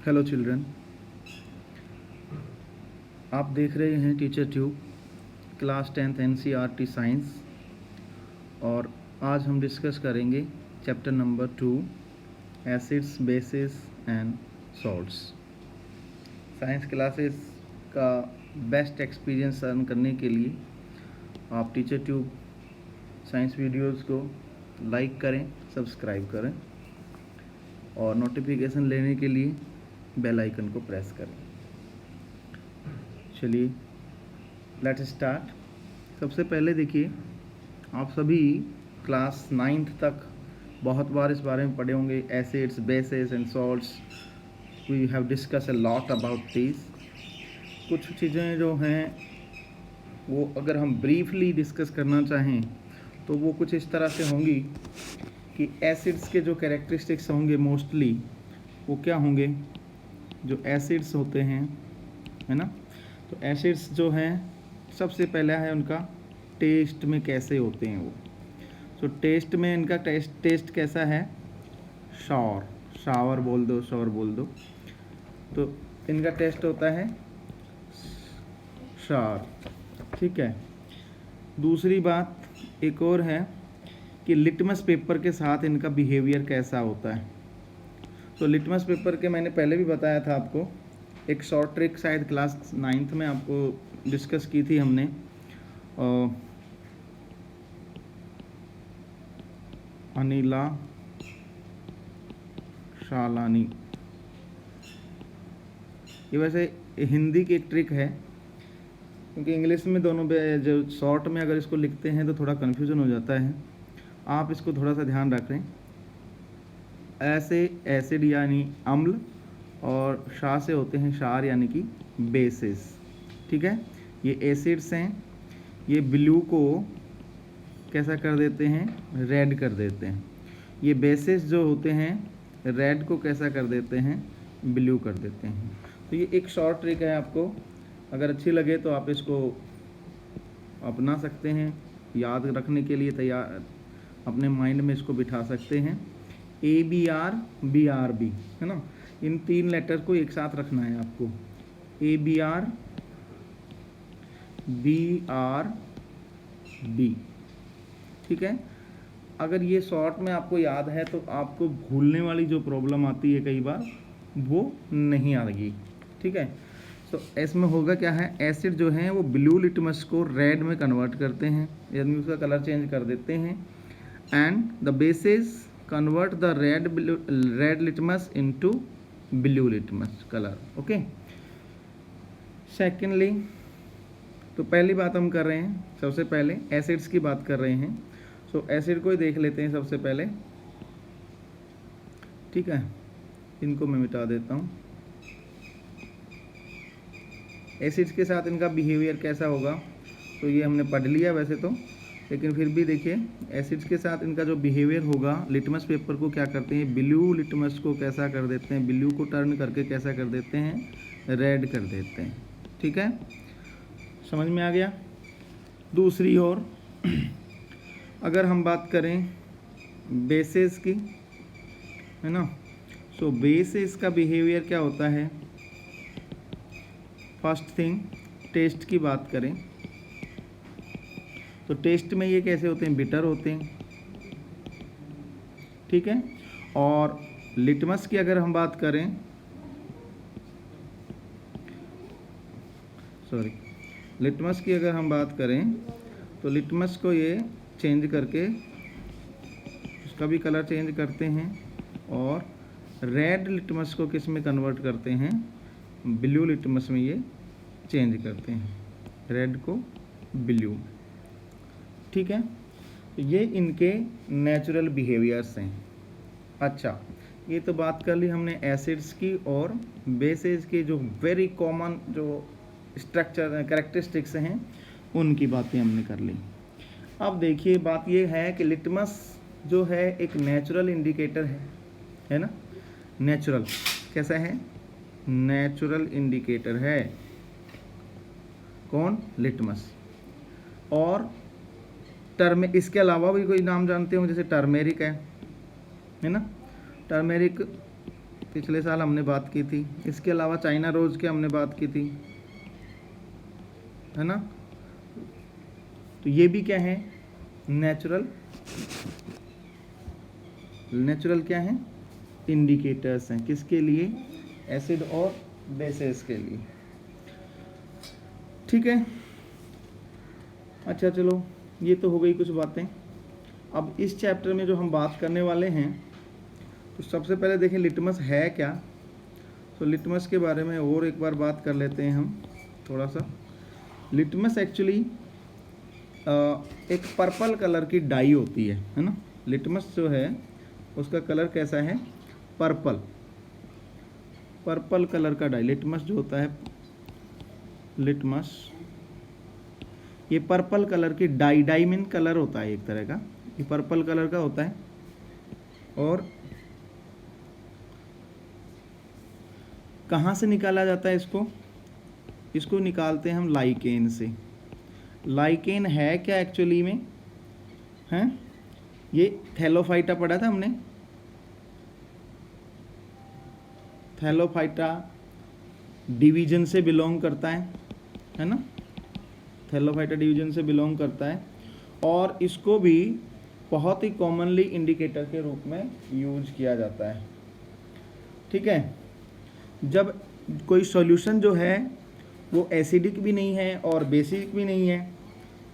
Hello children, आप देख रहे हैं teacher tube class 10th NCERT science. और आज हम डिस्कस करेंगे chapter number 2 acids bases and salts. Science classes का बेस्ट एक्सपीरियंस अर्न करने के लिए आप टीचर ट्यूब साइंस वीडियोस को लाइक करें, सब्सक्राइब करें और नोटिफिकेशन लेने के लिए बेल आइकन को प्रेस करें। चलिए लेट्स स्टार्ट। सबसे पहले देखिए, आप सभी क्लास 9th तक बहुत बार इस बारे में पढ़े होंगे, acids bases and salts. We have discuss a lot about this. कुछ चीज़ें जो हैं वो अगर हम ब्रीफली डिस्कस करना चाहें तो वो कुछ इस तरह से होंगी कि एसिड्स के जो कैरेक्टरिस्टिक्स होंगे मोस्टली वो क्या होंगे, जो एसिड्स होते हैं, है ना। तो एसिड्स जो हैं सबसे पहला है उनका टेस्ट में कैसे होते हैं वो। तो टेस्ट में इनका टेस्ट कैसा है, शावर बोल दो, शॉर बोल दो। तो इनका टेस्ट होता है शार, ठीक है। दूसरी बात एक और है कि लिटमस पेपर के साथ इनका बिहेवियर कैसा होता है। तो लिटमस पेपर के मैंने पहले भी बताया था आपको, एक शॉर्ट ट्रिक शायद क्लास 9th में आपको डिस्कस की थी हमने। अनिला शालानी, ये वैसे हिंदी की एक ट्रिक है क्योंकि इंग्लिश में दोनों जो शॉर्ट में अगर इसको लिखते हैं तो थोड़ा कन्फ्यूज़न हो जाता है। आप इसको थोड़ा सा ध्यान रखें। ऐसे एसिड यानी अम्ल और शा से होते हैं शार यानी कि बेसिस, ठीक है। ये एसिड्स हैं, ये ब्लू को कैसा कर देते हैं, रेड कर देते हैं। ये बेसिस जो होते हैं रेड को कैसा कर देते हैं, ब्लू कर देते हैं। तो ये एक शॉर्ट ट्रिक है, आपको अगर अच्छी लगे तो आप इसको अपना सकते हैं, याद रखने के लिए तैयार अपने माइंड में इसको बिठा सकते हैं। ABR BRB, है ना, इन 3 लेटर को एक साथ रखना है आपको। ABR BRB, ठीक है। अगर ये शॉर्ट में आपको याद है तो आपको भूलने वाली जो प्रॉब्लम आती है कई बार वो नहीं आएगी, ठीक है। तो इसमें होगा क्या है, एसिड जो है वो ब्लू लिटमस को रेड में कन्वर्ट करते हैं, यानी उसका कलर चेंज कर देते हैं। And the basis convert the red litmus into blue litmus colour, okay. Secondly, तो पहली बात हम कर रहे हैं, सबसे पहले एसिड्स की बात कर रहे हैं। सो एसिड को ही देख लेते हैं सबसे पहले, ठीक है। इनको मैं मिटा देता हूँ। एसिड्स के साथ इनका बिहेवियर कैसा होगा तो ये हमने पढ़ लिया वैसे तो, लेकिन फिर भी देखिए एसिड्स के साथ इनका जो बिहेवियर होगा, लिटमस पेपर को क्या करते हैं, ब्लू लिटमस को कैसा कर देते हैं, ब्लू को टर्न करके कैसा कर देते हैं, रेड कर देते हैं, ठीक है। समझ में आ गया। दूसरी ओर अगर हम बात करें बेसिस की, है ना, सो बेसिस का बिहेवियर क्या होता है। फर्स्ट थिंग, टेस्ट की बात करें तो टेस्ट में ये कैसे होते हैं, बिटर होते हैं, ठीक है। और लिटमस की अगर हम बात करें, लिटमस की अगर हम बात करें तो लिटमस को ये चेंज करके उसका भी कलर चेंज करते हैं और रेड लिटमस को किस में कन्वर्ट करते हैं, ब्लू लिटमस में ये चेंज करते हैं, रेड को ब्लू, ठीक है। तो ये इनके नेचुरल बिहेवियर्स हैं। अच्छा, ये तो बात कर ली हमने एसिड्स की और बेसिस की, जो वेरी कॉमन जो स्ट्रक्चर कैरेक्टरिस्टिक्स हैं उनकी बातें हमने कर ली। अब देखिए बात ये है कि लिटमस जो है एक नेचुरल इंडिकेटर है ना। नेचुरल कैसा है, नेचुरल इंडिकेटर है कौन, लिटमस। और इसके अलावा भी कोई नाम जानते हो, जैसे टर्मेरिक है ना। टर्मेरिक पिछले साल हमने बात की थी। इसके अलावा चाइना रोज़ की हमने बात की थी, है ना। तो ये भी क्या है, नेचुरल क्या है, इंडिकेटर्स हैं। किसके लिए, एसिड और बेसेस के लिए। ठीक है, अच्छा चलो, ये तो हो गई कुछ बातें। अब इस चैप्टर में जो हम बात करने वाले हैं, तो सबसे पहले देखें लिटमस है क्या। तो लिटमस के बारे में और एक बार बात कर लेते हैं हम थोड़ा सा। लिटमस एक्चुअली एक पर्पल कलर की डाई होती है ना। लिटमस जो है उसका कलर कैसा है, पर्पल कलर का डाई। लिटमस जो होता है, लिटमस ये पर्पल कलर की डाई मीन कलर होता है एक तरह का, ये पर्पल कलर का होता है। और कहाँ से निकाला जाता है इसको निकालते हैं हम लाइकेन से। लाइकेन है क्या एक्चुअली में, हैं, ये थैलोफाइटा पढ़ा था हमने। थैलोफाइटा डिवीजन से बिलोंग करता है ना। थैलोफाइटा डिवीजन से बिलोंग करता है, और इसको भी बहुत ही कॉमनली इंडिकेटर के रूप में यूज किया जाता है। ठीक है, जब कोई सॉल्यूशन जो है वो एसिडिक भी नहीं है और बेसिक भी नहीं है,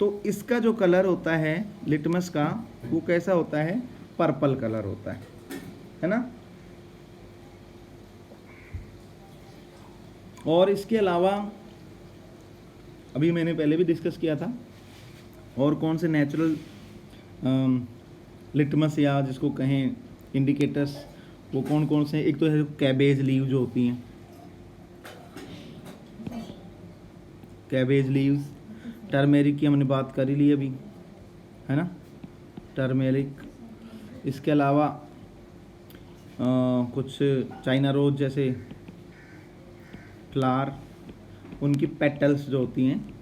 तो इसका जो कलर होता है लिटमस का, वो कैसा होता है, पर्पल कलर होता है ना। और इसके अलावा अभी मैंने पहले भी डिस्कस किया था, और कौन से नेचुरल लिटमस या जिसको कहें इंडिकेटर्स, वो कौन कौन से। एक तो है कैबेज लीव जो होती हैं, कैबेज लीव्स। टर्मेरिक की हमने बात कर ही ली अभी, है ना, टर्मेरिक। इसके अलावा कुछ चाइना रोज जैसे फ्लावर, उनकी पेटल्स जो होती हैं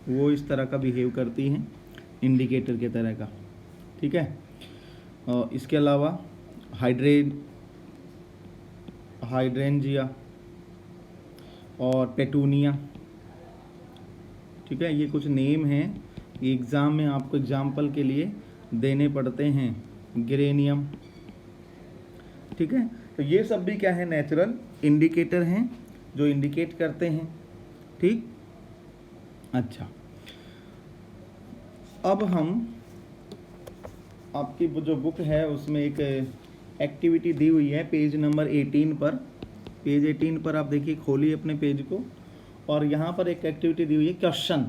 वो इस तरह का बिहेव करती हैं, इंडिकेटर के तरह का। ठीक है, इसके अलावा हाइड्रेंजिया और पेटूनिया। ठीक है, ये कुछ नेम हैं, ये एग्ज़ाम में आपको एग्जाम्पल के लिए देने पड़ते हैं। गेरेनियम। ठीक है, तो ये सब भी क्या है, नेचुरल इंडिकेटर हैं जो इंडिकेट करते हैं। ठीक, अच्छा, अब हम आपकी जो बुक है उसमें एक एक्टिविटी दी हुई है पेज नंबर 18 पर। पेज 18 पर आप देखिए, खोलिए अपने पेज को, और यहाँ पर एक एक्टिविटी दी हुई है, क्वेश्चन,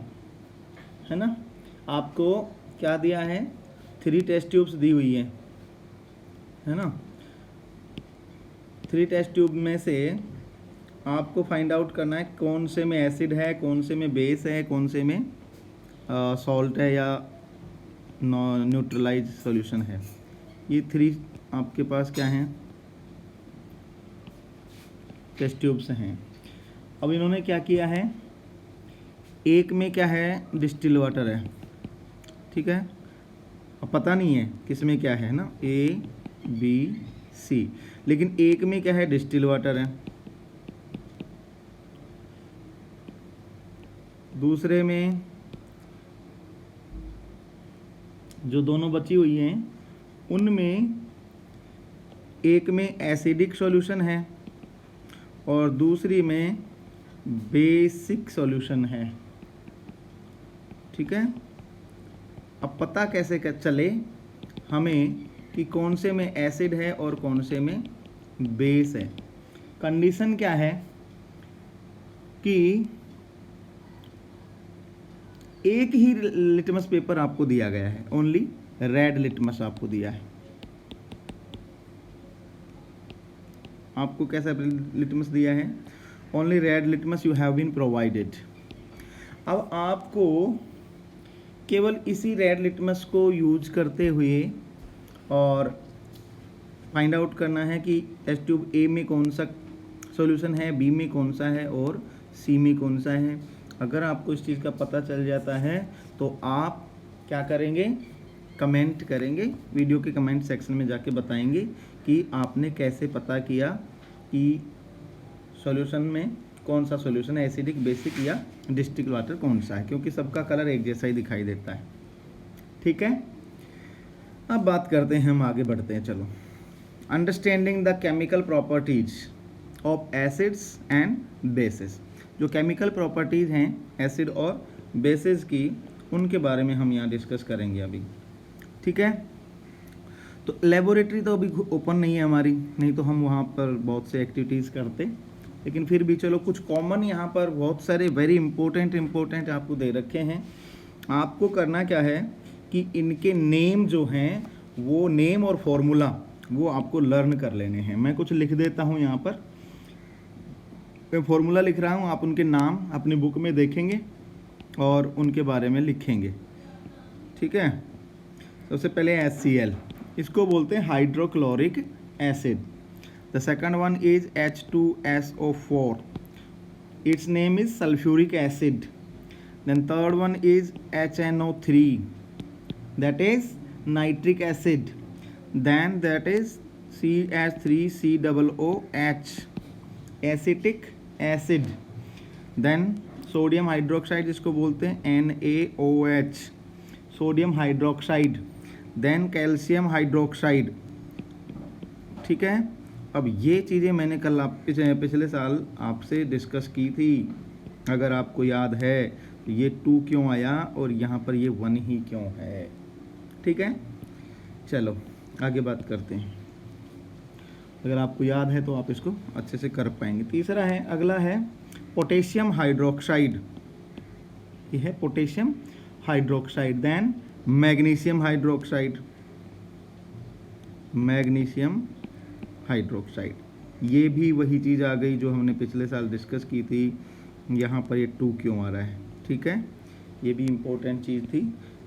है ना। आपको क्या दिया है, 3 टेस्ट ट्यूब्स दी हुई है ना। 3 टेस्ट ट्यूब में से आपको फाइंड आउट करना है कौन से में एसिड है, कौन से में बेस है, कौन से में सॉल्ट है या न्यूट्रलाइज सॉल्यूशन है। ये 3 आपके पास क्या हैं, टेस्ट ट्यूब्स हैं। अब इन्होंने क्या किया है, एक में क्या है, डिस्टिल वाटर है। ठीक है, अब पता नहीं है किस में क्या है ना, A, B, C, लेकिन एक में क्या है, डिस्टिल वाटर है। दूसरे में जो दोनों बची हुई हैं उनमें एक में एसिडिक सॉल्यूशन है और दूसरी में बेसिक सॉल्यूशन है। ठीक है, अब पता कैसे चले हमें कि कौन से में एसिड है और कौन से में बेस है। कंडीशन क्या है कि एक ही लिटमस पेपर आपको दिया गया है, ओनली रेड लिटमस आपको दिया है। आपको कैसा लिटमस दिया है, only red litmus you have been provided. अब आपको केवल इसी रेड लिटमस को यूज करते हुए और फाइंड आउट करना है कि टेस्ट ट्यूब ए में कौन सा सॉल्यूशन है, बी में कौन सा है और सी में कौन सा है। अगर आपको इस चीज़ का पता चल जाता है तो आप क्या करेंगे, कमेंट करेंगे, वीडियो के कमेंट सेक्शन में जाके बताएंगे कि आपने कैसे पता किया कि सॉल्यूशन में कौन सा सॉल्यूशन है, एसिडिक, बेसिक या डिस्टिल वाटर कौन सा है, क्योंकि सबका कलर एक जैसा ही दिखाई देता है। ठीक है, अब बात करते हैं, हम आगे बढ़ते हैं। चलो, understanding the chemical properties of acids and bases. जो केमिकल प्रॉपर्टीज़ हैं एसिड और बेसिस की, उनके बारे में हम यहाँ डिस्कस करेंगे अभी। ठीक है, तो लेबोरेटरी तो अभी ओपन नहीं है हमारी, नहीं तो हम वहाँ पर बहुत से एक्टिविटीज़ करते, लेकिन फिर भी चलो कुछ कॉमन यहाँ पर बहुत सारे वेरी इंपॉर्टेंट आपको दे रखे हैं। आपको करना क्या है कि इनके नेम जो हैं, वो नेम और फॉर्मूला वो आपको लर्न कर लेने हैं। मैं कुछ लिख देता हूँ यहाँ पर, मैं फॉर्मूला लिख रहा हूँ, आप उनके नाम अपनी बुक में देखेंगे और उनके बारे में लिखेंगे। ठीक है, सबसे पहले HCl, इसको बोलते हैं hydrochloric acid. The second one is H2SO4, its name is sulphuric acid. Then third one is HNO3, that is nitric acid. Then that is CH3COOH, acetic acid. Then sodium hydroxide, जिसको बोलते हैं NaOH, sodium hydroxide. Then calcium hydroxide. ठीक है, अब ये चीज़ें मैंने कल पिछले साल आपसे डिस्कस की थी, अगर आपको याद है तो ये 2 क्यों आया और यहाँ पर ये 1 ही क्यों है। ठीक है, चलो आगे बात करते हैं। अगर आपको याद है तो आप इसको अच्छे से कर पाएंगे। तीसरा है, अगला है पोटेशियम हाइड्रोक्साइड, ये है potassium hydroxide. Then magnesium hydroxide, magnesium hydroxide, ये भी वही चीज़ आ गई जो हमने पिछले साल डिस्कस की थी। यहाँ पर ये 2 क्यों आ रहा है। ठीक है, ये भी इम्पोर्टेंट चीज़ थी,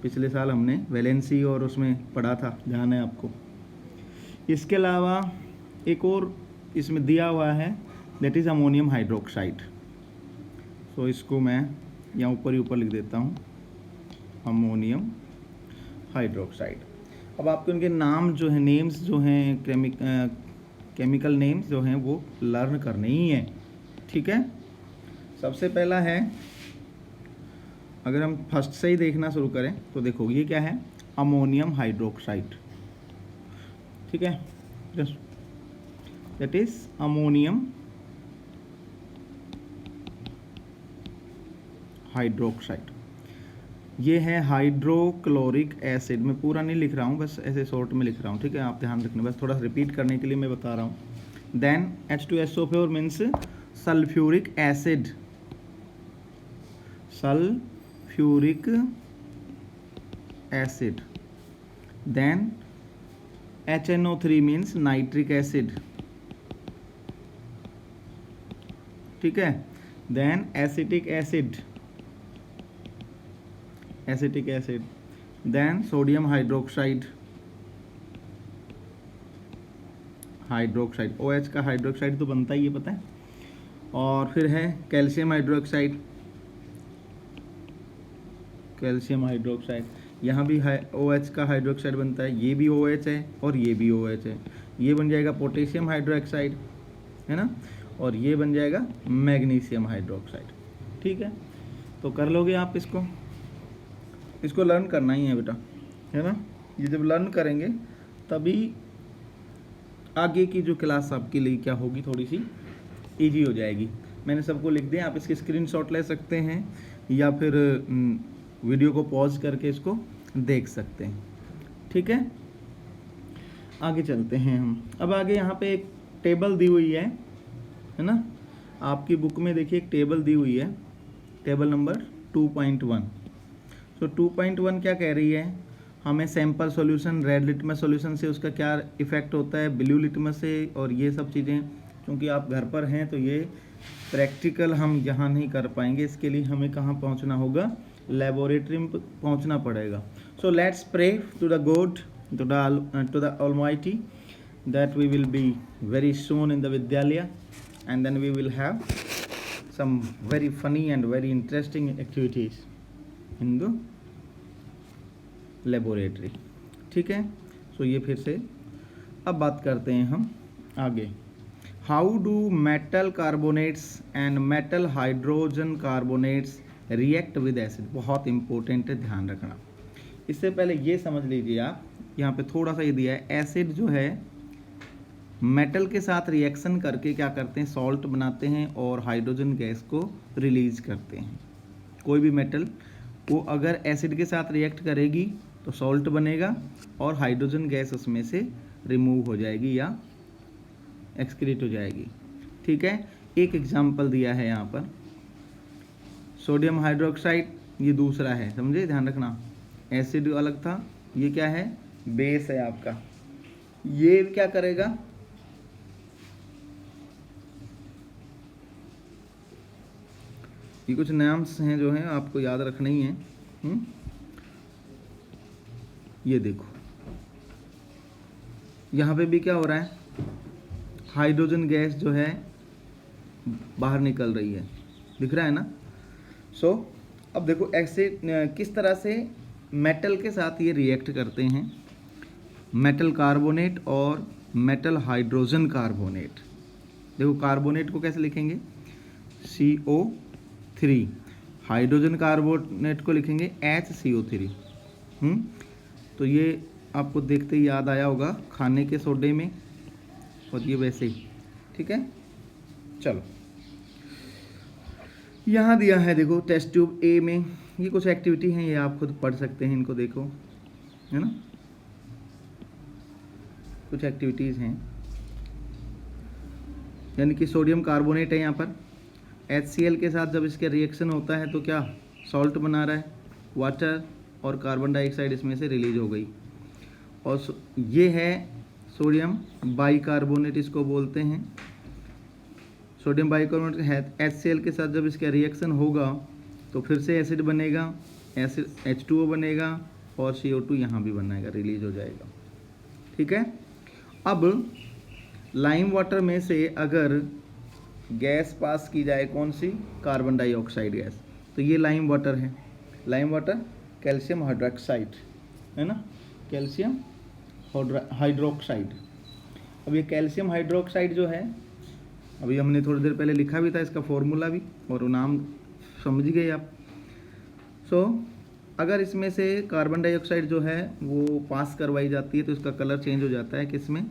पिछले साल हमने वैलेंसी और उसमें पढ़ा था, ध्यान है आपको। इसके अलावा एक और इसमें दिया हुआ है, दैट इज़ अमोनियम हाइड्रोक्साइड। तो इसको मैं यहाँ ऊपर ही ऊपर लिख देता हूँ, अमोनियम हाइड्रोक्साइड। अब आपके उनके नाम जो है, नेम्स जो हैं, केमिकल नेम्स जो हैं वो लर्न करने ही हैं। ठीक है, सबसे पहला है, अगर हम फर्स्ट से ही देखना शुरू करें तो देखो ये क्या है, अमोनियम हाइड्रोक्साइड। ठीक है, दैट इज अमोनियम हाइड्रोक्साइड। ये है हाइड्रोक्लोरिक एसिड, मैं पूरा नहीं लिख रहा हूँ, बस ऐसे शॉर्ट में लिख रहा हूँ। ठीक है, आप ध्यान रखना, बस थोड़ा रिपीट करने के लिए मैं बता रहा हूँ। Then H2SO4 means sulphuric acid, sulphuric acid. Then HNO3 means nitric acid. ठीक है, then acetic acid, acetic acid. Then sodium hydroxide, hydroxide, OH का हाइड्रोक्साइड तो बनता ही है, पता है। और फिर है कैल्शियम हाइड्रोक्साइड, कैल्शियम हाइड्रोक्साइड, यहाँ भी OH का हाइड्रोक्साइड बनता है, ये भी OH है और ये भी OH है। ये बन जाएगा पोटेशियम हाइड्रोक्साइड, है ना, और ये बन जाएगा मैग्नीशियम हाइड्रोक्साइड। ठीक है, तो कर लोगे आप इसको लर्न करना ही है बेटा, है ना। ये जब लर्न करेंगे तभी आगे की जो क्लास आपके लिए क्या होगी, थोड़ी सी इजी हो जाएगी। मैंने सबको लिख दिया, आप इसकी स्क्रीनशॉट ले सकते हैं या फिर वीडियो को पॉज करके इसको देख सकते हैं। ठीक है, आगे चलते हैं हम। अब आगे यहाँ पे एक टेबल दी हुई है ना, आपकी बुक में देखिए एक टेबल दी हुई है, टेबल नंबर 2.1। तो 2.1 क्या कह रही है, हमें sample solution, red litmus solution से उसका क्या इफेक्ट होता है, ब्लू लिटमस से, और ये सब चीज़ें। क्योंकि आप घर पर हैं तो ये प्रैक्टिकल हम यहाँ नहीं कर पाएंगे, इसके लिए हमें कहाँ पहुँचना होगा, लेबोरेटरी में पहुँचना पड़ेगा। So let's pray to the God, to the Almighty, that we will be very soon in the Vidyalaya, and then we will have some very funny and very interesting activities in the laboratory. ठीक है। सो ये फिर से अब बात करते हैं हम आगे। How do metal carbonates and metal hydrogen carbonates react with acid. बहुत इंपॉर्टेंट है, ध्यान रखना। इससे पहले ये समझ लीजिए आप, यहाँ पे थोड़ा सा ये दिया है, एसिड जो है मेटल के साथ रिएक्शन करके क्या करते हैं, सॉल्ट बनाते हैं और हाइड्रोजन गैस को रिलीज करते हैं। कोई भी मेटल वो अगर एसिड के साथ रिएक्ट करेगी तो सॉल्ट बनेगा और हाइड्रोजन गैस उसमें से रिमूव हो जाएगी या एक्सक्रीट हो जाएगी। ठीक है, एक एग्जाम्पल दिया है यहाँ पर, सोडियम हाइड्रोक्साइड, ये दूसरा है, समझे, ध्यान रखना। एसिड अलग था, ये क्या है, बेस है आपका। ये क्या करेगा, ये कुछ नाम्स हैं जो हैं आपको याद रखने ही हैं। ये देखो यहाँ पे भी क्या हो रहा है, हाइड्रोजन गैस जो है बाहर निकल रही है, दिख रहा है ना। सो अब देखो ऐसे किस तरह से मेटल के साथ ये रिएक्ट करते हैं, मेटल कार्बोनेट और मेटल हाइड्रोजन कार्बोनेट। देखो कार्बोनेट को कैसे लिखेंगे, CO3, हाइड्रोजन कार्बोनेट को लिखेंगे HCO3। तो ये आपको देखते ही याद आया होगा खाने के सोडे में, और ये वैसे ही। ठीक है, चलो यहाँ दिया है देखो टेस्ट ट्यूब A में, ये कुछ एक्टिविटी हैं, ये आप खुद पढ़ सकते हैं, इनको देखो, है ना, कुछ एक्टिविटीज़ हैं। यानी कि सोडियम कार्बोनेट है यहाँ पर, HCl के साथ जब इसका रिएक्शन होता है तो क्या सॉल्ट बना रहा है, वाटर और कार्बन डाइऑक्साइड इसमें से रिलीज हो गई। और ये है सोडियम बाइकार्बोनेट, इसको बोलते हैं। सोडियम बाइकार्बोनेट है, HCl के साथ जब इसका रिएक्शन होगा तो फिर से एसिड बनेगा, एसिड H2O बनेगा और CO2 यहाँ भी बनेगा, रिलीज हो जाएगा। ठीक है, अब लाइम वाटर में से अगर गैस पास की जाए, कौन सी, कार्बन डाइऑक्साइड गैस, तो ये लाइम वाटर है। लाइम वाटर कैल्शियम हाइड्रोक्साइड है ना, कैल्शियम हाइड्रोक्साइड। अब ये कैल्शियम हाइड्रोक्साइड जो है, अभी हमने थोड़ी देर पहले लिखा भी था इसका फॉर्मूला भी, और वो नाम समझ गए आप। सो अगर इसमें से कार्बन डाइऑक्साइड जो है वो पास करवाई जाती है तो इसका कलर चेंज हो जाता है, किसमें,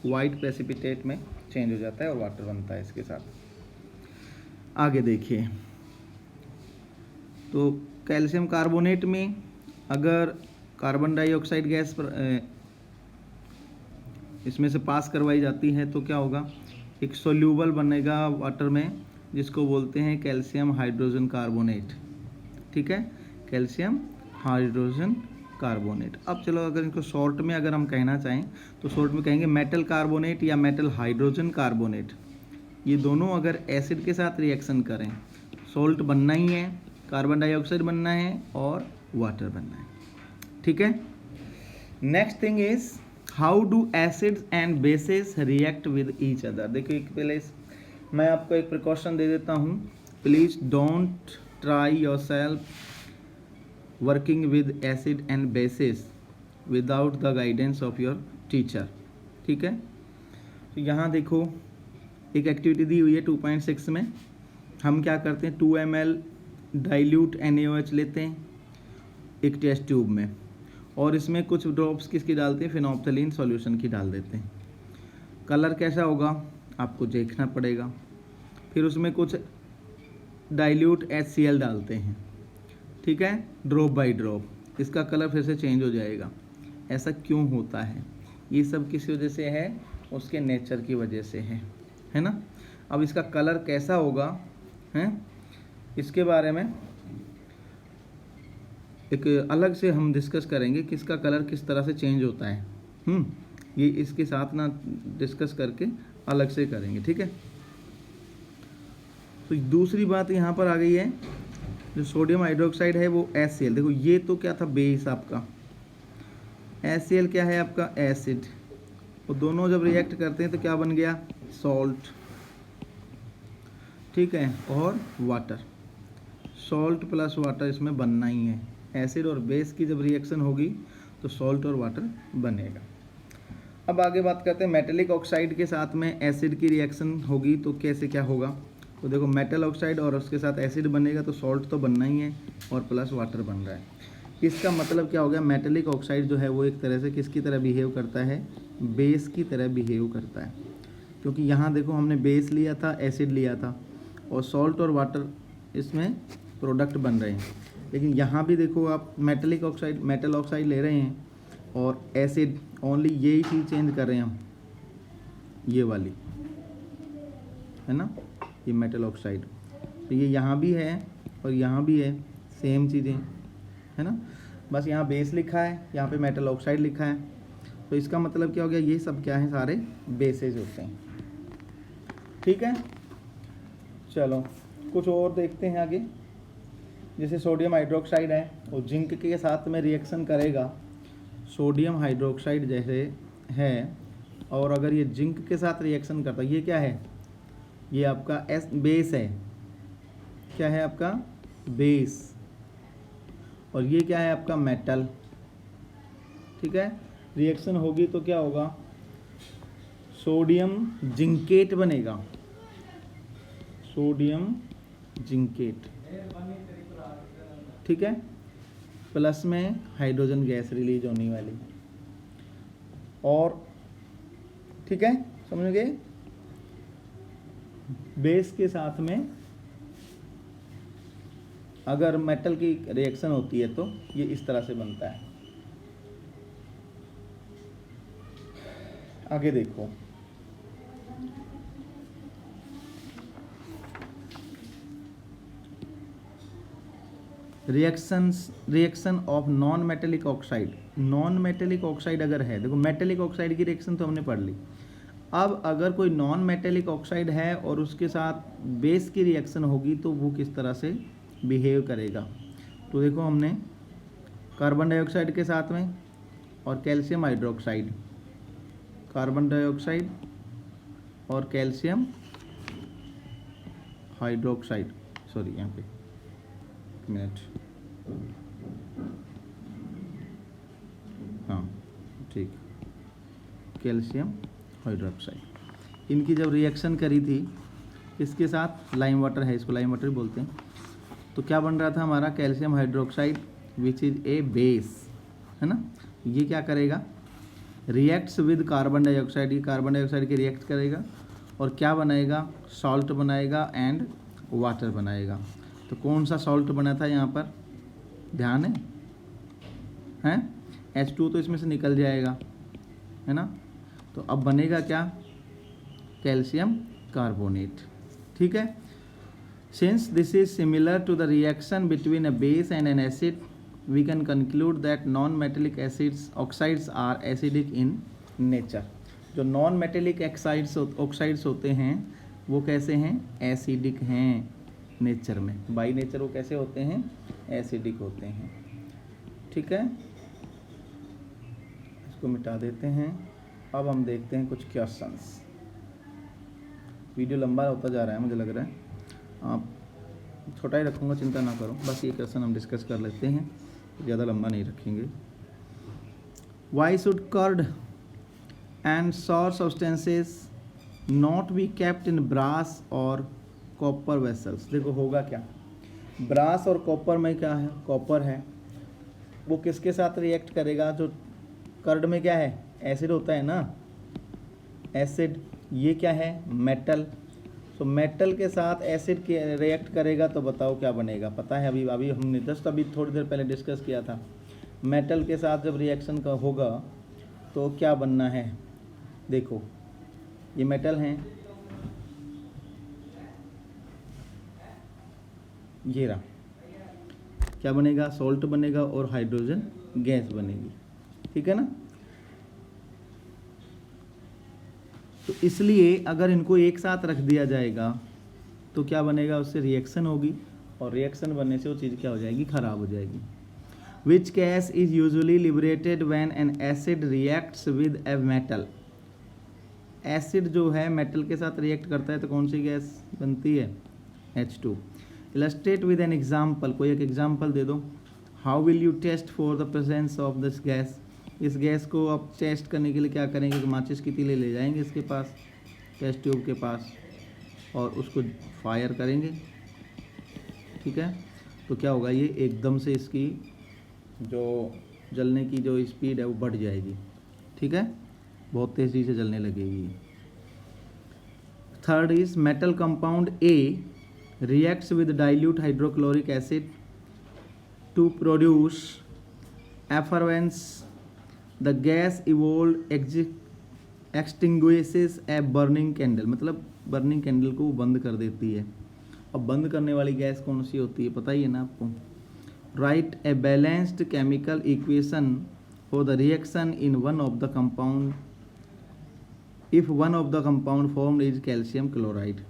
वाइट प्रेसिपिटेट में चेंज हो जाता है और वाटर बनता है इसके साथ। आगे देखिए, तो कैल्शियम कार्बोनेट में अगर कार्बन डाइऑक्साइड गैस इसमें से पास करवाई जाती है तो क्या होगा, एक सोल्यूबल बनेगा वाटर में, जिसको बोलते हैं कैल्शियम हाइड्रोजन कार्बोनेट। ठीक है, कैल्शियम हाइड्रोजन कार्बोनेट। अब चलो अगर इनको शॉर्ट में अगर हम कहना चाहें तो शॉर्ट में कहेंगे मेटल कार्बोनेट या मेटल हाइड्रोजन कार्बोनेट। ये दोनों अगर एसिड के साथ रिएक्शन करें, सॉल्ट बनना ही है, कार्बन डाइऑक्साइड बनना है और वाटर बनना है। ठीक है, next thing is how do acids and bases react with each other. देखिए पहले मैं आपको एक प्रिकॉशन दे देता हूँ, please don't try your self working with acid and bases without the guidance of your teacher. ठीक है, तो यहाँ देखो एक एक्टिविटी दी हुई है 2.6 में, हम क्या करते हैं 2 ml डाइल्यूट NaOH लेते हैं एक टेस्ट ट्यूब में, और इसमें कुछ ड्रॉप्स किसकी डालते हैं, फिनोप्थलीन सॉल्यूशन की डाल देते हैं। कलर कैसा होगा आपको देखना पड़ेगा। फिर उसमें कुछ डाइल्यूट HCl डालते हैं, ठीक है, ड्रॉप बाय ड्रॉप, इसका कलर फिर से चेंज हो जाएगा। ऐसा क्यों होता है, ये सब किस वजह से है, उसके नेचर की वजह से है ना। अब इसका कलर कैसा होगा हैं, इसके बारे में एक अलग से हम डिस्कस करेंगे कि इसका कलर किस तरह से चेंज होता है। ये इसके साथ ना डिस्कस करके अलग से करेंगे। ठीक है, तो दूसरी बात यहाँ पर आ गई है, जो सोडियम हाइड्रोक्साइड है वो HCl। देखो ये तो क्या था, बेस आपका, HCl क्या है आपका, एसिड, और दोनों जब रिएक्ट करते हैं तो क्या बन गया, सॉल्ट। ठीक है, और वाटर, सॉल्ट प्लस वाटर इसमें बनना ही है। एसिड और बेस की जब रिएक्शन होगी तो सॉल्ट और वाटर बनेगा। अब आगे बात करते हैं मेटेलिक ऑक्साइड के साथ में एसिड की रिएक्शन होगी तो कैसे क्या होगा। तो देखो मेटल ऑक्साइड और उसके साथ एसिड बनेगा तो सॉल्ट तो बनना ही है और प्लस वाटर बन रहा है। इसका मतलब क्या हो गया, मेटेलिक ऑक्साइड जो है वो एक तरह से किसकी तरह बिहेव करता है, बेस की तरह बिहेव करता है। क्योंकि यहाँ देखो हमने बेस लिया था, एसिड लिया था, और सॉल्ट और वाटर इसमें प्रोडक्ट बन रहे हैं। लेकिन यहाँ भी देखो आप मेटेलिक ऑक्साइड, मेटल ऑक्साइड ले रहे हैं और एसिड, ओनली यही चीज़ चेंज कर रहे हैं हम, ये वाली है ना, ये मेटल ऑक्साइड। तो ये यहाँ भी है और यहाँ भी है, सेम चीज़ें है ना, बस यहाँ बेस लिखा है, यहाँ पे मेटल ऑक्साइड लिखा है। तो इसका मतलब क्या हो गया, ये सब क्या है, सारे बेसेज होते हैं। ठीक है, चलो कुछ और देखते हैं आगे। जैसे सोडियम हाइड्रोक्साइड है वो जिंक के साथ में रिएक्शन करेगा, सोडियम हाइड्रोक्साइड जैसे है, और अगर ये जिंक के साथ रिएक्शन करता है, ये क्या है, ये आपका बेस है, क्या है आपका बेस, और ये क्या है आपका मेटल। ठीक है, रिएक्शन होगी तो क्या होगा, सोडियम जिंकेट बनेगा, सोडियम जिंकेट। ठीक है, प्लस में हाइड्रोजन गैस रिलीज होने वाली, और ठीक है समझ गए, बेस के साथ में अगर मेटल की रिएक्शन होती है तो ये इस तरह से बनता है। आगे देखो, reaction of non metallic oxide. Non metallic oxide अगर है, देखो मेटेलिक ऑक्साइड की रिएक्शन तो हमने पढ़ ली। अब अगर कोई नॉन मेटेलिक ऑक्साइड है और उसके साथ बेस की रिएक्शन होगी तो वो किस तरह से बिहेव करेगा। तो देखो हमने कार्बन डाइऑक्साइड के साथ में और कैल्शियम हाइड्रोक्साइड, कार्बन डाइऑक्साइड और कैल्शियम हाइड्रोक्साइड, सॉरी यहाँ पे मिनट, हाँ ठीक, कैल्शियम हाइड्रोक्साइड, इनकी जब रिएक्शन करी थी इसके साथ, लाइम वाटर है, इसको लाइम वाटर बोलते हैं, तो क्या बन रहा था हमारा calcium hydroxide which is a base, है ना। ये क्या करेगा, रिएक्ट्स विद कार्बन डाइऑक्साइड, ये कार्बन डाइऑक्साइड के रिएक्ट करेगा और क्या बनाएगा, सॉल्ट बनाएगा एंड वाटर बनाएगा। तो कौन सा सॉल्ट बना था यहाँ पर, ध्यान है H2 तो इसमें से निकल जाएगा, है ना। तो अब बनेगा क्या, कैल्शियम कार्बोनेट। ठीक है, since this is similar to the reaction between a base and an acid, we can conclude that non metallic acids oxides are acidic in nature. जो नॉन मेटेलिक ऑक्साइड्स होते हैं वो कैसे हैं, एसिडिक हैं nature में, बाई नेचर वो कैसे होते हैं, एसिडिक होते हैं। ठीक है, इसको मिटा देते हैं। अब हम देखते हैं कुछ क्वेश्चंस। वीडियो लंबा होता जा रहा है मुझे लग रहा है, आप छोटा ही रखूँगा, चिंता ना करो, बस ये क्वेश्चन हम डिस्कस कर लेते हैं, ज़्यादा लंबा नहीं रखेंगे। Why should curd and sour substances not be kept in brass और कॉपर वेसल्स। देखो होगा क्या, ब्रास और कॉपर में क्या है, कॉपर है, वो किसके साथ रिएक्ट करेगा, जो कर्ड में क्या है, एसिड होता है ना, एसिड, ये क्या है, मेटल। तो मेटल के साथ एसिड के रिएक्ट करेगा तो बताओ क्या बनेगा, पता है, अभी हमने जस्ट अभी थोड़ी देर पहले डिस्कस किया था। मेटल के साथ जब रिएक्शन का होगा तो क्या बनना है, देखो ये मेटल हैं, ये रहा, क्या बनेगा, सॉल्ट बनेगा और हाइड्रोजन गैस बनेगी। ठीक है ना। तो इसलिए अगर इनको एक साथ रख दिया जाएगा तो क्या बनेगा, उससे रिएक्शन होगी और रिएक्शन बनने से वो चीज़ क्या हो जाएगी, खराब हो जाएगी। Which gas is usually liberated when an acid reacts with a metal. Acid जो है मेटल के साथ रिएक्ट करता है तो कौन सी गैस बनती है, H2। Illustrate with an example, कोई एक एग्जाम्पल दे दो। How will you test for the presence of this gas. इस गैस को अब टेस्ट करने के लिए क्या करेंगे कि माचिस की तीली ले जाएंगे इसके पास, टेस्ट ट्यूब के पास, और उसको फायर करेंगे। ठीक है, तो क्या होगा, ये एकदम से इसकी जो जलने की जो स्पीड है वो बढ़ जाएगी। ठीक है, बहुत तेज़ी से जलने लगेगी। Third is metal compound a reacts with dilute hydrochloric acid to produce effervescence. The gas evolve extinguishes a burning candle, मतलब बर्निंग कैंडल को वो बंद कर देती है। अब बंद करने वाली गैस कौन सी होती है पता ही है ना आपको। Right a balanced chemical equation for the reaction in one of the compound if one of the compound form is calcium chloride.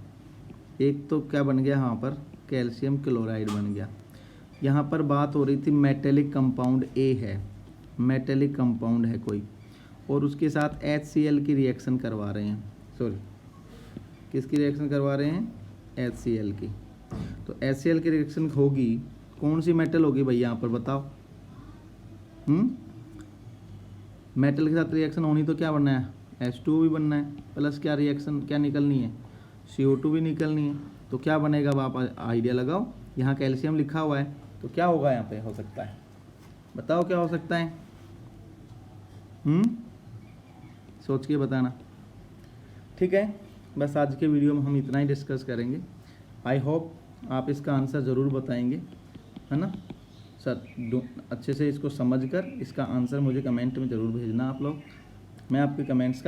एक तो क्या बन गया यहाँ पर, कैल्शियम क्लोराइड बन गया। यहाँ पर बात हो रही थी मेटेलिक कंपाउंड ए है, मेटेलिक कंपाउंड है कोई, और उसके साथ HCl की रिएक्शन करवा रहे हैं। सॉरी, किसकी रिएक्शन करवा रहे हैं, HCl की। तो HCl की रिएक्शन होगी, कौन सी मेटल होगी भाई यहाँ पर बताओ। मेटल के साथ रिएक्शन होनी तो क्या बनना है, H2 भी बनना है, प्लस क्या रिएक्शन क्या निकलनी है, CO2 भी निकलनी है। तो क्या बनेगा, अब आप आइडिया लगाओ। यहाँ कैल्शियम लिखा हुआ है, तो क्या होगा यहाँ पे, हो सकता है, बताओ क्या हो सकता है। सोच के बताना। ठीक है, बस आज के वीडियो में हम इतना ही डिस्कस करेंगे। आई होप आप इसका आंसर ज़रूर बताएंगे, है ना सर। अच्छे से इसको समझकर इसका आंसर मुझे कमेंट में ज़रूर भेजना आप लोग। मैं आपके कमेंट्स का